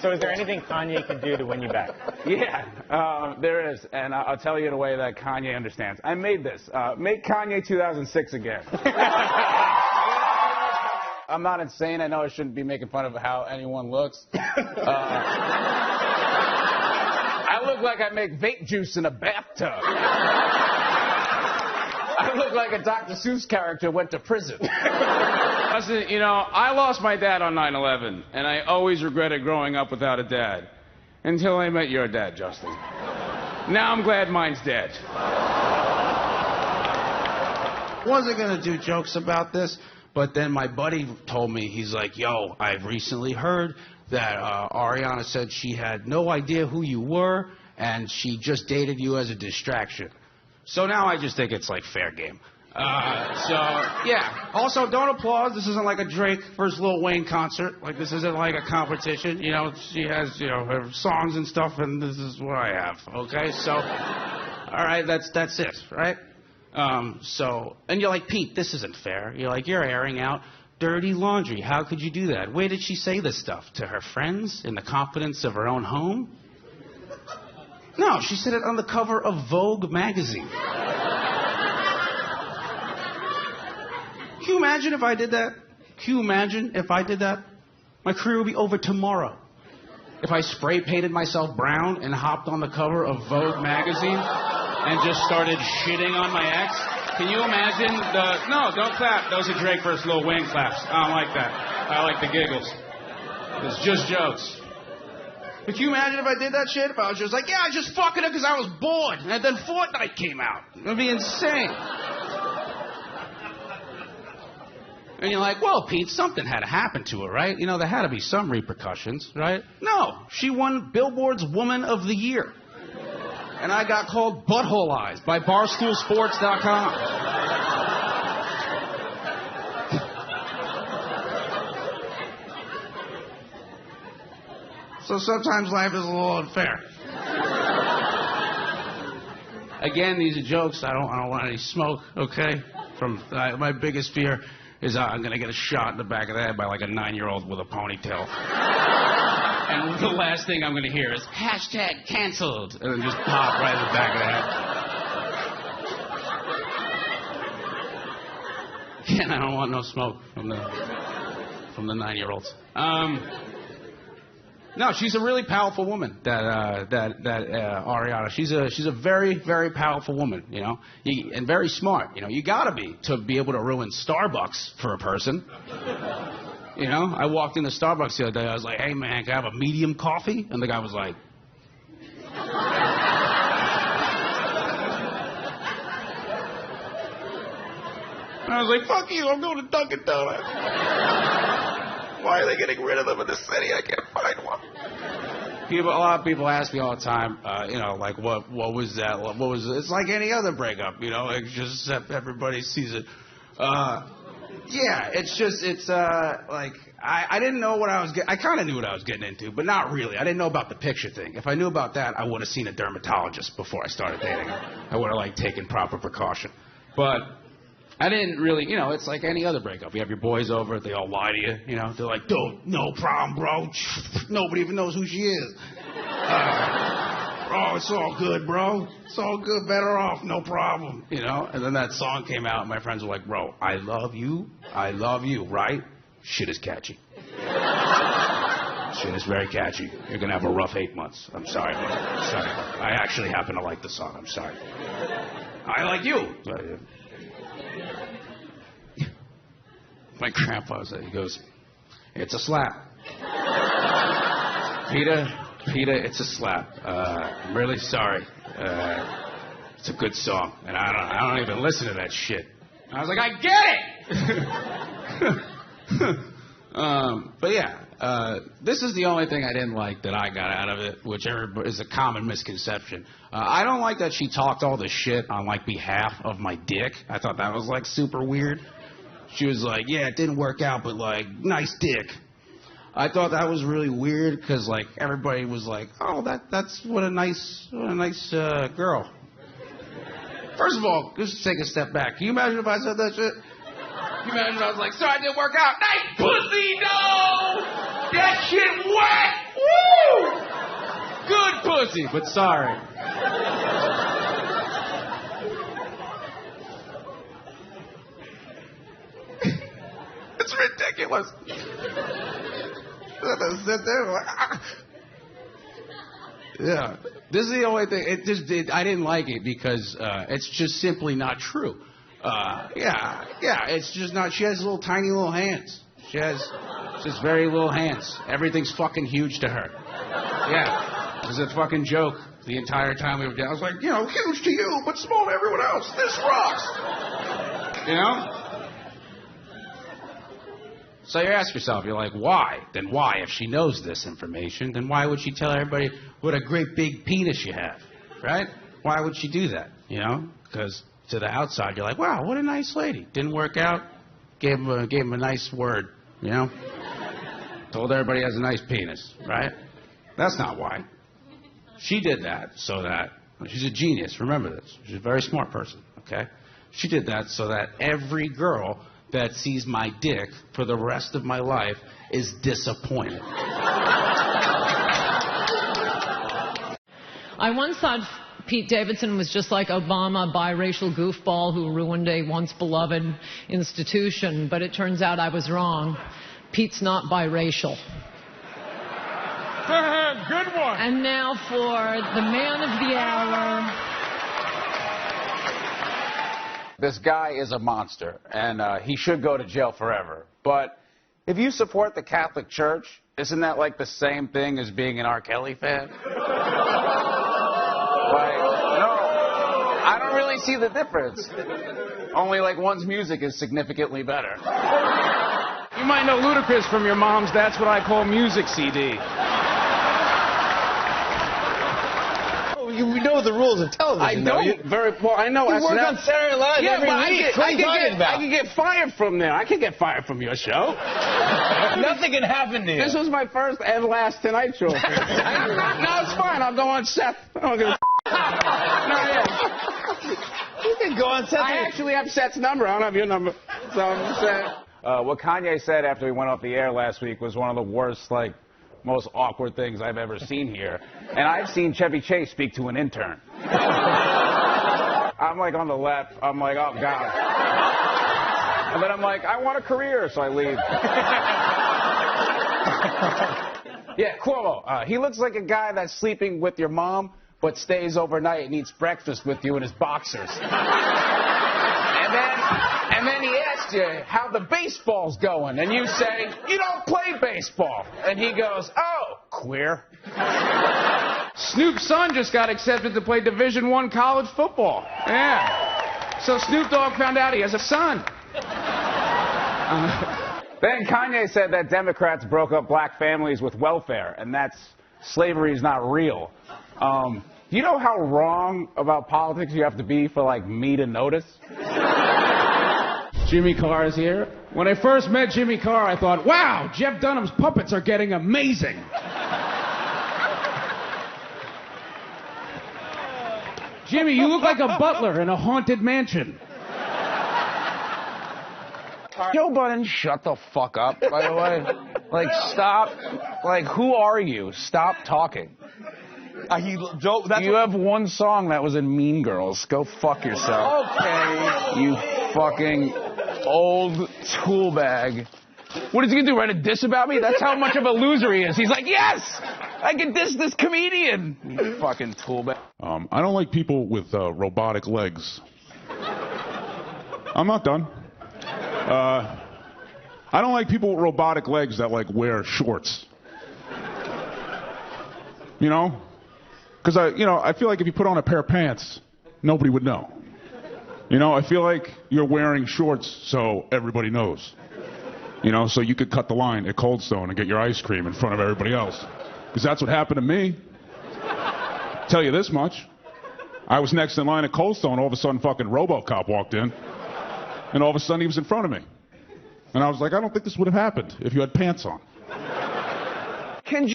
So is there anything Kanye can do to win you back? Yeah, there is, and I'll tell you in a way that Kanye understands. I made this. Make Kanye 2006 again. I'm not insane. I know I shouldn't be making fun of how anyone looks. I look like I make vape juice in a bathtub. I look like a Dr. Seuss character went to prison. Listen, you know, I lost my dad on 9/11, and I always regretted growing up without a dad. Until I met your dad, Justin. Now I'm glad mine's dead. Wasn't gonna do jokes about this, but then my buddy told me, he's like, yo, I've recently heard that Ariana said she had no idea who you were, and she just dated you as a distraction. So now I just think it's like fair game. Yeah. Also, don't applaud. This isn't like a Drake versus Lil Wayne concert. Like, this isn't like a competition. You know, she has, you know, her songs and stuff, and this is what I have. Okay? So, all right, that's it, right? And you're like, Pete, this isn't fair. You're like, you're airing out dirty laundry. How could you do that? Where did she say this stuff? To her friends? In the confidence of her own home? No, she said it on the cover of Vogue magazine. Can you imagine if I did that? Can you imagine if I did that? My career would be over tomorrow. If I spray painted myself brown and hopped on the cover of Vogue magazine and just started shitting on my ex. Can you imagine the... No, don't clap. Those are Drake versus Lil Wayne claps. I don't like that. I like the giggles. It's just jokes. But can you imagine if I did that shit? If I was just like, yeah, I just fucking her because I was bored. And then Fortnite came out. It would be insane. And you're like, well, Pete, something had to happen to her, right? You know, there had to be some repercussions, right? No, she won Billboard's Woman of the Year. And I got called Butthole Eyes by BarstoolSports.com. So sometimes life is a little unfair. Again, these are jokes. I don't want any smoke, okay? From my biggest fear is I'm going to get a shot in the back of the head by like a 9-year-old with a ponytail. And the last thing I'm going to hear is hashtag canceled. And then just pop right in the back of the head. Yeah, I don't want no smoke from the 9-year-olds. No, she's a really powerful woman, that Ariana. She's a very, very powerful woman, you know, and very smart. You know, you gotta be to be able to ruin Starbucks for a person. You know, I walked into Starbucks the other day. I was like, hey, man, can I have a medium coffee? And the guy was like... And I was like, fuck you, I'm going to Dunkin' Donuts. Why are they getting rid of them in the city? I can't find one. A lot of people ask me all the time, you know, like, what was that? What was it? It's like any other breakup, you know, like just everybody sees it. Yeah, like, I didn't know what I was I kind of knew what I was getting into, but not really. I didn't know about the picture thing. If I knew about that, I would have seen a dermatologist before I started dating her. I would have, like, taken proper precaution. But I didn't really, you know, it's like any other breakup. You have your boys over, they all lie to you, you know. They're like, dude, no problem, bro. Nobody even knows who she is. Oh, it's all good, bro. It's all good, better off, no problem. You know, and then that song came out, and my friends were like, bro, I love you, right? Shit is catchy. Shit is very catchy. You're going to have a rough 8 months. I'm sorry, man. Sorry. I actually happen to like the song. I'm sorry. I like you. My grandpa said, he goes, it's a slap. Peter, it's a slap. I'm really sorry. It's a good song, and I don't even listen to that shit. And I was like, I get it. But yeah, this is the only thing I didn't like that I got out of it, which is a common misconception. I don't like that she talked all this shit on like behalf of my dick. I thought that was like super weird. She was like, yeah, it didn't work out, but like, nice dick. I thought that was really weird because like everybody was like, oh, that's what a nice girl. First of all, just take a step back. Can you imagine if I said that shit? Can you imagine if I was like, sorry, it didn't work out. Nice pussy, no! That shit wet! Woo! pussy, but sorry. It's ridiculous. I sit there like, ah. Yeah, this is the only thing. I didn't like it because it's just simply not true. Yeah, it's just not. She has little tiny little hands. She has just very little hands. Everything's fucking huge to her. Yeah, it was a fucking joke the entire time we were down. I was like, huge to you, but small to everyone else. This rocks. So you ask yourself, you're like, why? Then why? If she knows this information, then why would she tell everybody what a great big penis you have, right? Why would she do that, Because to the outside, you're like, wow, what a nice lady. Didn't work out, gave him a nice word, Told everybody he has a nice penis, right? That's not why. She did that so that, she's a genius, remember this. She's a very smart person, okay? She did that so that every girl that sees my dick for the rest of my life is disappointed. I once thought Pete Davidson was just like Obama, a biracial goofball who ruined a once beloved institution, but it turns out I was wrong. Pete's not biracial. Good one. And now for the man of the hour. This guy is a monster, and he should go to jail forever. But if you support the Catholic Church, isn't that like the same thing as being an R. Kelly fan? No, I don't really see the difference. Only like one's music is significantly better. You might know Ludacris from your mom's That's What I Call Music CD. We know the rules of television. I know very well. I know. You work on Saturday Night Live every week. What are you talking about? I can get fired from there. I can get fired from your show. Nothing can happen to you. This was my first and last Tonight Show. No, it's fine. I'll go on Seth. I don't give a You can go on Seth. I actually have Seth's number. I don't have your number. So I'm saying. What Kanye said after he went off the air last week was one of the worst, most awkward things I've ever seen here. And I've seen Chevy Chase speak to an intern. I'm on the left. I'm like, oh, God. And then I'm like, I want a career, so I leave. Yeah, Cuomo. He looks like a guy that's sleeping with your mom, but stays overnight and eats breakfast with you in his boxers. And then he asks you how the baseball's going, and you say, you don't play baseball. And he goes, oh, queer. Snoop's son just got accepted to play Division I college football. Yeah. So Snoop Dogg found out he has a son. Then Kanye said that Democrats broke up black families with welfare, and slavery is not real. You know how wrong about politics you have to be for, me to notice? Jimmy Carr is here. When I first met Jimmy Carr, I thought, wow, Jeff Dunham's puppets are getting amazing. Jimmy, you look like a butler in a haunted mansion. Joe Budden, shut the fuck up, by the way. Stop. Who are you? Stop talking. You have one song that was in Mean Girls. Go fuck yourself. Okay. You fucking old tool bag. What is he going to do, write a diss about me? That's how much of a loser he is. He's like, yes, I can diss this comedian. You fucking tool bag. I don't like people with robotic legs. I'm not done. I don't like people with robotic legs that, wear shorts. Because I feel like if you put on a pair of pants, nobody would know. I feel like you're wearing shorts so everybody knows. So you could cut the line at Cold Stone and get your ice cream in front of everybody else. Because that's what happened to me. Tell you this much. I was next in line at Cold Stone, all of a sudden fucking RoboCop walked in. And all of a sudden he was in front of me. And I was like, I don't think this would have happened if you had pants on. Can you